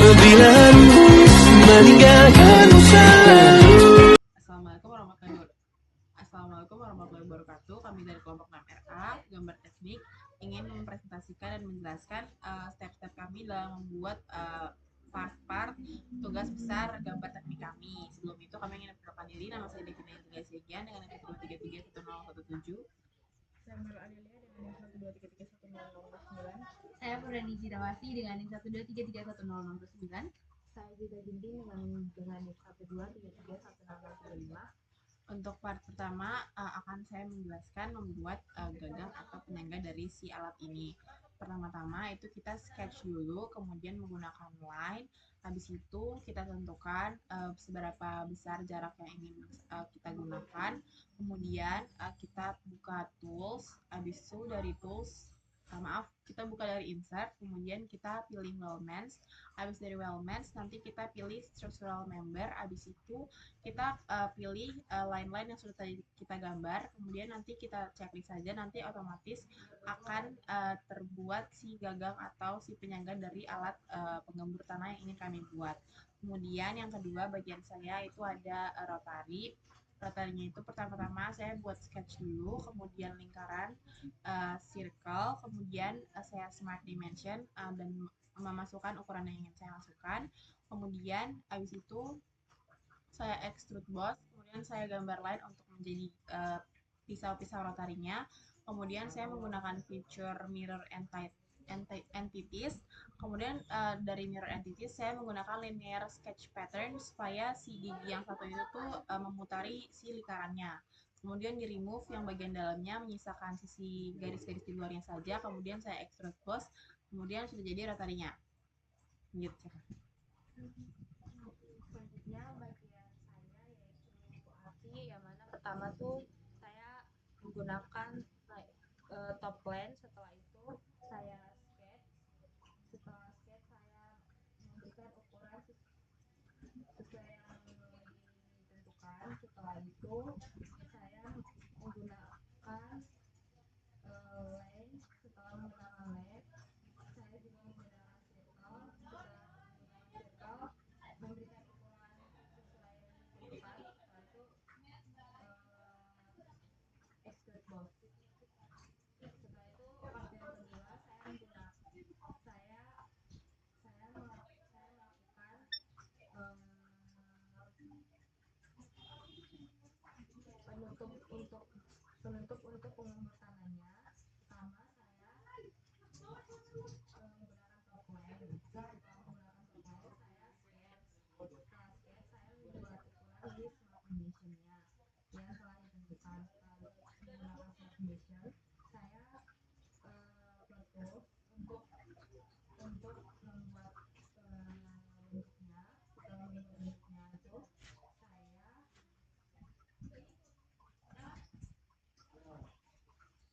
panggilanmu meninggalkan usaha. Assalamualaikum warahmatullahi wabarakatuh. Kami dari kelompok 6RA Gambar Teknik ingin mempresentasikan dan menjelaskan step-step kami dalam membuat part-part tugas besar gambar teknik kami. Sebelum itu kami ingin memperkenalkan diri. Nama saya Devina Intiga Segian dengan NIP 2331017. Saya Mel Adelia dengan NIM 123310009. Saya Purani Jirawasi dengan NIM 123310009. Saya Jeda Ginting dengan NIM 1233165. Untuk part pertama akan saya menjelaskan membuat gagang atau penyangga dari si alat ini. Pertama-tama itu kita sketch dulu, kemudian menggunakan line. Habis itu kita tentukan seberapa besar jarak yang ingin kita gunakan. Kemudian kita buka tools. Habis itu dari tools, kita buka dari insert, kemudian kita pilih Wellmans. Habis dari Wellmans nanti kita pilih structural member. Habis itu kita pilih line-line yang sudah tadi kita gambar, kemudian nanti kita checklist saja, nanti otomatis akan terbuat si gagang atau si penyangga dari alat penggembur tanah yang ingin kami buat. Kemudian yang kedua bagian saya itu ada rotary. Rotarinya itu pertama-tama saya buat sketch dulu, kemudian lingkaran, circle, kemudian saya smart dimension dan memasukkan ukuran yang ingin saya masukkan. Kemudian habis itu saya extrude boss, kemudian saya gambar line untuk menjadi pisau-pisau rotarinya. Kemudian saya menggunakan feature mirror entities. Kemudian dari mirror entities saya menggunakan linear sketch pattern supaya si gigi yang satu itu tuh memutari si lingkarannya. Kemudian di remove yang bagian dalamnya, menyisakan sisi garis-garis di luarnya saja. Kemudian saya extrude boss, kemudian sudah jadi rotarinya. Lanjut. Selanjutnya bagian saya yaitu arti, yang mana pertama tuh saya menggunakan top plan. Setelah itu saya sketch. Setelah sketch saya memberikan ukuran sesuai yang ditentukan. Setelah itu saya menggunakan lens. Setelah menggunakan lens saya juga menggunakan circle. Setelah menggunakan circle memberikan ukuran sesuai yang ditentukan. Setelah itu extrude boss. Setelah itu part yang kedua saya melakukan penutup untuk pengumpul tanahnya. Pertama saya menggunakan top line. Setelah menggunakan top line saya sketch. Setelah sketch saya membuat ukuran di smart dimensionnya yang telah ditentukan. Setelah menggunakan smart dimension saya untuk membuat bentuknya. Setelah membuat bentuknya itu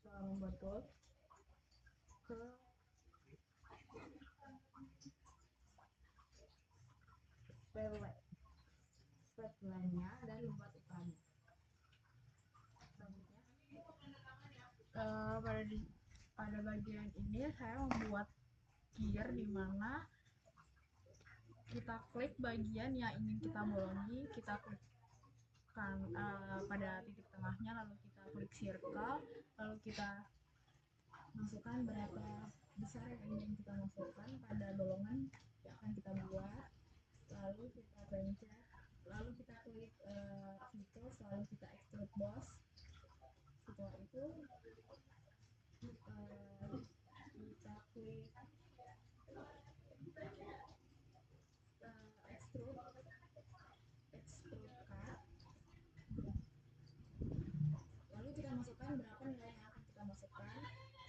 saya membuat tool ke straight line-nya dan membuat ukurannya. Selanjutnya pada bagian ini saya membuat gear di mana kita klik bagian yang ingin kita bolongi, kita klikkan pada titik tengahnya, lalu kita klik circle, lalu kita masukkan berapa besar yang ingin kita masukkan pada bolongan yang akan kita buat, lalu kita pencet, lalu kita klik close, lalu kita extrude boss. Setelah itu kita klik extrude cut, lalu kita masukkan berapa nilai yang akan kita masukkan.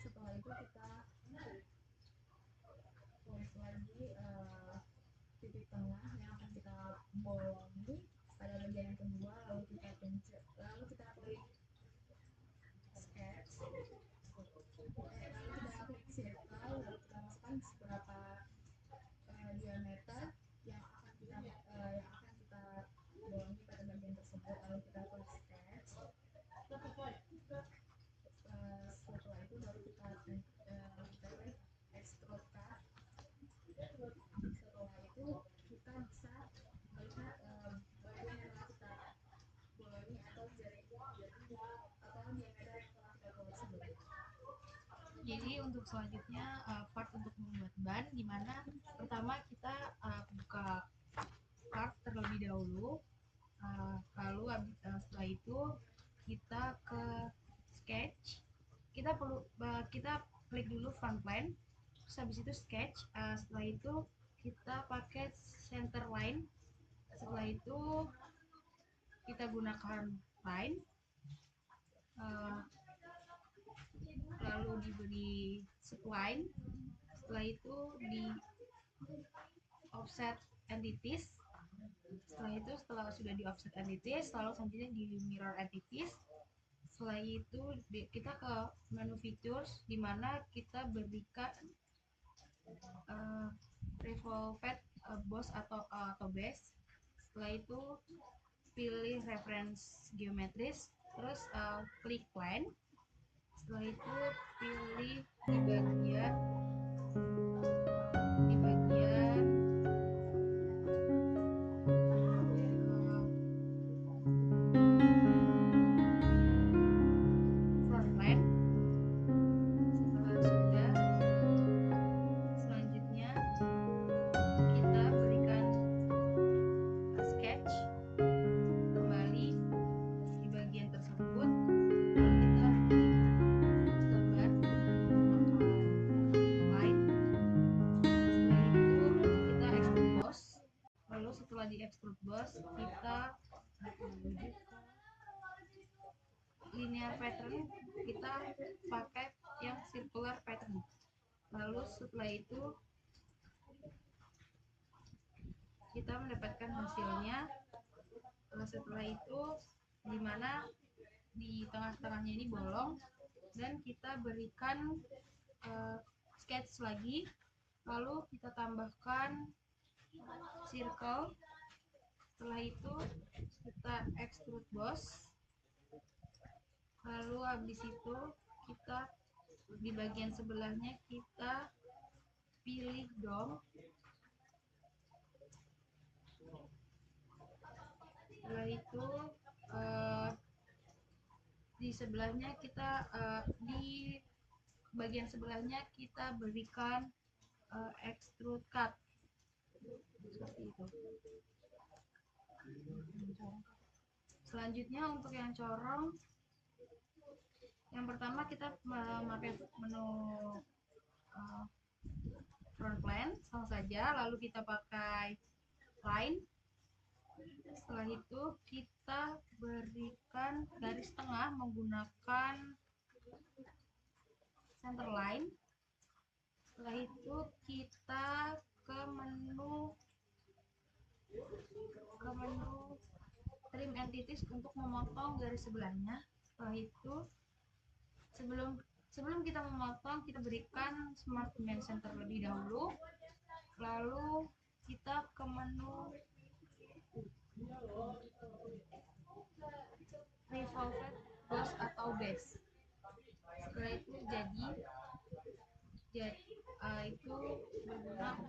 Setelah itu kita tulis lagi titik tengah yang akan kita bolongi pada bagian yang kedua, lalu kita pencet, lalu kita klik sketch, lalu kita klik circle, lalu kita masukkan seberapa diameter yang akan kita bolongi pada bagian tersebut, lalu kita klik sketch. Setelah itu baru kita klik extrude cut. Setelah itu selanjutnya part untuk membuat ban, dimana pertama kita buka part terlebih dahulu, lalu setelah itu kita ke sketch. Kita klik dulu front plane, terus habis itu sketch. Setelah itu kita pakai center line, setelah itu kita gunakan line, lalu diberi spline, setelah itu di offset entities, setelah sudah di offset entities, lalu selanjutnya di mirror entities. Setelah itu kita ke menu features, di mana kita berikan revolved boss atau base. Setelah itu pilih reference geometris, terus klik plane. Setelah itu pilih di bagian front plane. Setelah sudah, selanjutnya kita berikan sketch kembali di bagian tersebut. Kita gambar menggunakan line. Setelah itu kita extrude boss. Lalu setelah di extrude boss, kita linear pattern, kita pakai yang circular pattern. Lalu setelah itu kita mendapatkan hasilnya. Setelah itu dimana di tengah-tengahnya ini bolong, dan kita berikan sketch lagi, lalu kita tambahkan circle. Setelah itu kita extrude boss, lalu habis itu kita di bagian sebelahnya kita pilih dome. Setelah itu di sebelahnya kita di bagian sebelahnya kita berikan extrude cut, seperti itu. Selanjutnya untuk yang corong, yang pertama kita memakai menu front plane sama saja, lalu kita pakai line. Setelah itu kita berikan garis tengah menggunakan center line. Setelah itu kita ke menu trim entities untuk memotong garis sebelahnya. Setelah itu sebelum kita memotong, kita berikan smart dimension terlebih dahulu, lalu kita ke menu revolved boss atau base. Setelah itu itu berguna